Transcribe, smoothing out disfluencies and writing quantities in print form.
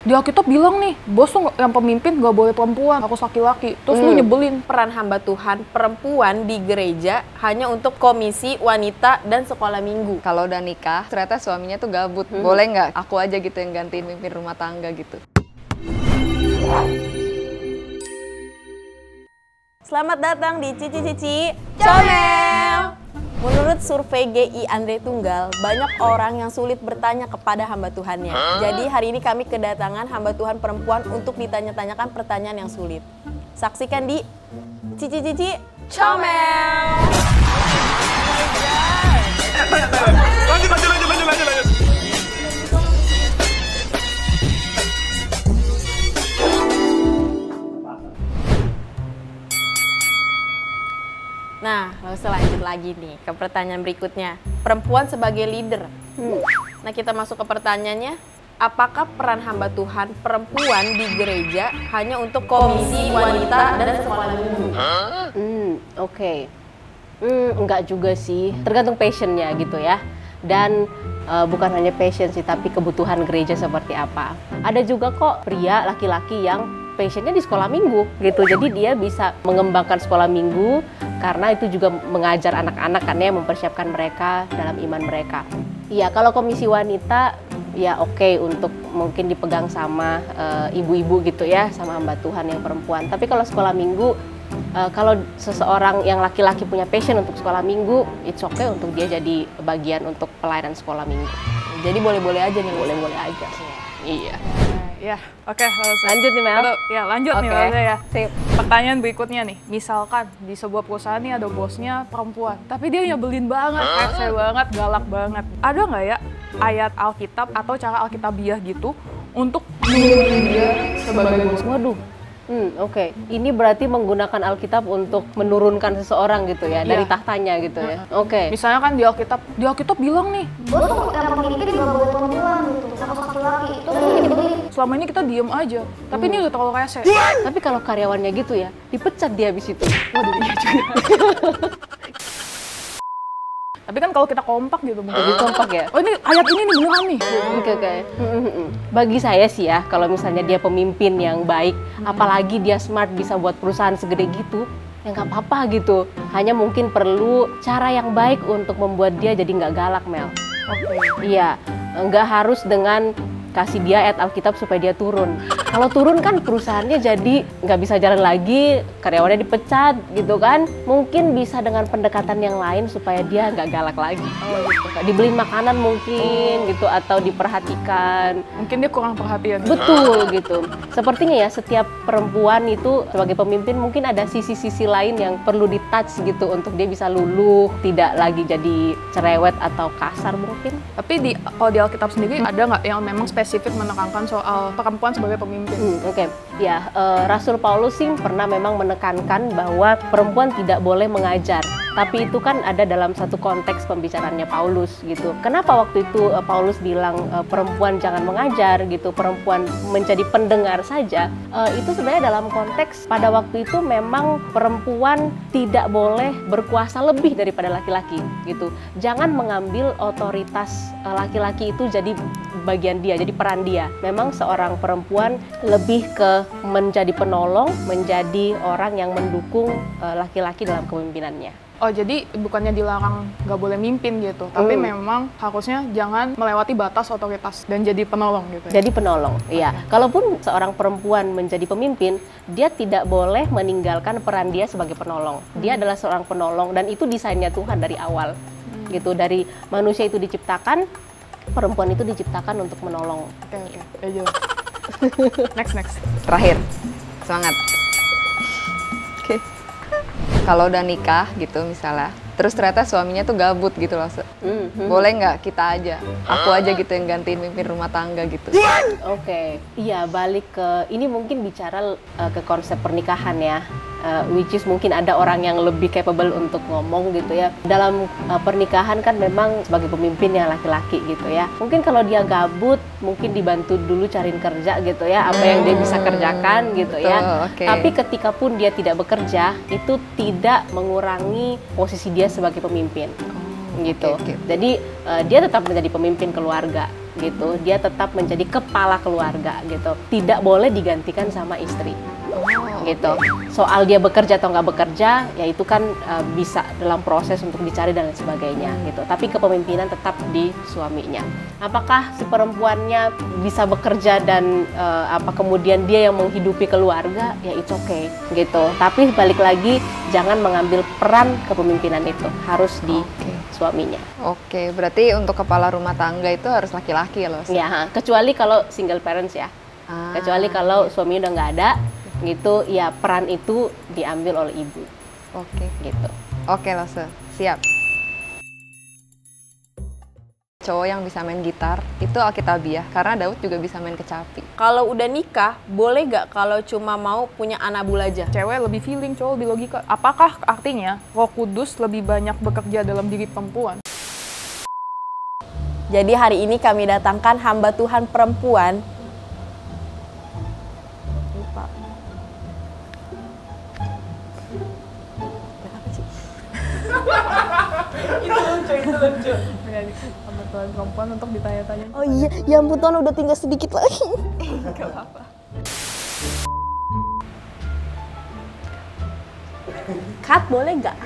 Di Alkitab bilang nih, bos tuh yang pemimpin gak boleh perempuan, harus laki-laki. Terus lu nyebelin. Peran hamba Tuhan perempuan di gereja hanya untuk komisi wanita dan sekolah minggu. Kalau udah nikah, ternyata suaminya tuh gabut. Boleh nggak aku aja gitu yang gantiin mimpin rumah tangga gitu? Selamat datang di Cici-Cici Comel. Menurut survei GI Andre Tunggal, banyak orang yang sulit bertanya kepada hamba Tuhannya. Jadi hari ini kami kedatangan hamba Tuhan perempuan untuk ditanya-tanyakan pertanyaan yang sulit. Saksikan di Cici-Cici Comel. Lanjut. Nah, lalu lanjut lagi nih ke pertanyaan berikutnya. Perempuan sebagai leader. Nah, kita masuk ke pertanyaannya. Apakah peran hamba Tuhan perempuan di gereja hanya untuk komisi wanita dan sekolah minggu? Oke. Enggak juga sih. Tergantung passionnya gitu ya. Dan bukan hanya passion sih, tapi kebutuhan gereja seperti apa. Ada juga kok pria laki-laki yang passionnya di sekolah minggu gitu. Jadi dia bisa mengembangkan sekolah minggu karena itu juga mengajar anak-anak kan ya, mempersiapkan mereka dalam iman mereka. Iya, kalau komisi wanita ya oke, untuk mungkin dipegang sama ibu-ibu gitu ya, sama hamba Tuhan yang perempuan. Tapi kalau sekolah minggu, kalau seseorang yang laki-laki punya passion untuk sekolah minggu, it's okay untuk dia jadi bagian untuk pelayanan sekolah minggu. Jadi boleh-boleh aja nih. Boleh-boleh aja. Iya. Ya, oke. Lanjut nih Mel. Ya, lanjut nih Oke. Mel ya. Sip. Pertanyaan berikutnya nih, misalkan di sebuah perusahaan nih ada bosnya perempuan, tapi dia nyebelin banget, rese banget, galak banget. Ada nggak ya ayat Alkitab atau cara Alkitabiah gitu untuk menurunin dia sebagai bos? Waduh. Oke. Ini berarti menggunakan Alkitab untuk menurunkan seseorang gitu ya, dari tahtanya gitu ya. Oke. Misalnya kan di Alkitab bilang nih, Bos tuh yang pemimpin gak boleh perempuan gitu, harus laki-laki. Itu nyebelin. selama ini kita diem aja, tapi ini udah terlalu rese. Tapi kalau karyawannya gitu ya, dipecat dia habis itu. Waduh, iya juga. Tapi kan kalau kita kompak gitu mungkin. Lebih kompak ya. Oh, ini ayat ini nih beneran nih. Oke. Bagi saya sih ya, kalau misalnya dia pemimpin yang baik, apalagi dia smart bisa buat perusahaan segede gitu, ya nggak apa-apa gitu. Hanya mungkin perlu cara yang baik untuk membuat dia jadi nggak galak, Mel. Iya, nggak harus dengan kasih dia ayat Alkitab supaya dia turun. Kalau turun kan perusahaannya jadi nggak bisa jalan lagi, karyawannya dipecat gitu kan. Mungkin bisa dengan pendekatan yang lain supaya dia nggak galak lagi. Gitu. Dibeliin makanan mungkin gitu, atau diperhatikan. Mungkin dia kurang perhatian. Betul gitu. Sepertinya ya setiap perempuan itu sebagai pemimpin mungkin ada sisi-sisi lain yang perlu di-touch gitu untuk dia bisa luluh, tidak lagi jadi cerewet atau kasar mungkin. Tapi kalau di Alkitab sendiri ada nggak yang memang spesifik menekankan soal perempuan sebagai pemimpin? Oke. Ya, Rasul Paulus sih pernah memang menekankan bahwa perempuan tidak boleh mengajar. Tapi itu kan ada dalam satu konteks pembicaraannya Paulus gitu. Kenapa waktu itu Paulus bilang perempuan jangan mengajar gitu, perempuan menjadi pendengar saja? Itu sebenarnya dalam konteks pada waktu itu memang perempuan tidak boleh berkuasa lebih daripada laki-laki gitu. Jangan mengambil otoritas laki-laki itu jadi bagian dia, jadi peran dia. Memang seorang perempuan lebih ke menjadi penolong, menjadi orang yang mendukung laki-laki dalam kepemimpinannya. Oh, jadi bukannya dilarang nggak boleh mimpin gitu, tapi memang harusnya jangan melewati batas otoritas dan jadi penolong gitu ya? Jadi penolong, iya. Kalaupun seorang perempuan menjadi pemimpin, dia tidak boleh meninggalkan peran dia sebagai penolong. Dia adalah seorang penolong dan itu desainnya Tuhan dari awal. Gitu, dari manusia itu diciptakan, perempuan itu diciptakan untuk menolong. Oke. Ayo. Next. Terakhir, semangat. Oke. Kalau udah nikah gitu misalnya, terus ternyata suaminya tuh gabut gitu loh. Boleh nggak kita aja, aku aja gitu yang gantiin mimpin rumah tangga gitu? Oke. Iya, balik ke ini mungkin bicara ke konsep pernikahan ya. Which is mungkin ada orang yang lebih capable untuk ngomong gitu ya. Dalam pernikahan kan memang sebagai pemimpin yang laki-laki gitu ya. Mungkin kalau dia gabut, mungkin dibantu dulu cariin kerja gitu ya, apa yang dia bisa kerjakan gitu ya. Okay. Tapi ketika pun dia tidak bekerja, itu tidak mengurangi posisi dia sebagai pemimpin. Gitu. Okay. Jadi dia tetap menjadi pemimpin keluarga. gitu, dia tetap menjadi kepala keluarga gitu. Tidak boleh digantikan sama istri. Gitu. Soal dia bekerja atau nggak bekerja, ya itu kan bisa dalam proses untuk dicari dan lain sebagainya gitu. Tapi kepemimpinan tetap di suaminya. Apakah si perempuannya bisa bekerja dan kemudian dia yang menghidupi keluarga? Ya it's okay gitu. Tapi balik lagi, jangan mengambil peran kepemimpinan itu, harus di suaminya. Oke, berarti untuk kepala rumah tangga itu harus laki-laki ya loh? Ya, kecuali kalau single parents ya. Kecuali kalau suaminya udah nggak ada, gitu, ya peran itu diambil oleh ibu. Oke. Gitu. Oke Lose, siap. Cowok yang bisa main gitar itu alkitabiah, karena Daud juga bisa main kecapi. Kalau udah nikah, boleh nggak kalau cuma mau punya anabul aja? Cewek lebih feeling, cowok lebih logika. Apakah artinya Roh Kudus lebih banyak bekerja dalam diri perempuan? Jadi hari ini kami datangkan hamba Tuhan perempuan. Lupa. Apa sih? Itu lucu. Hamba Tuhan perempuan untuk ditanya-tanya. Oh iya, ya ampun Tuhan udah tinggal sedikit lagi. Gak apa-apa. Cut boleh nggak?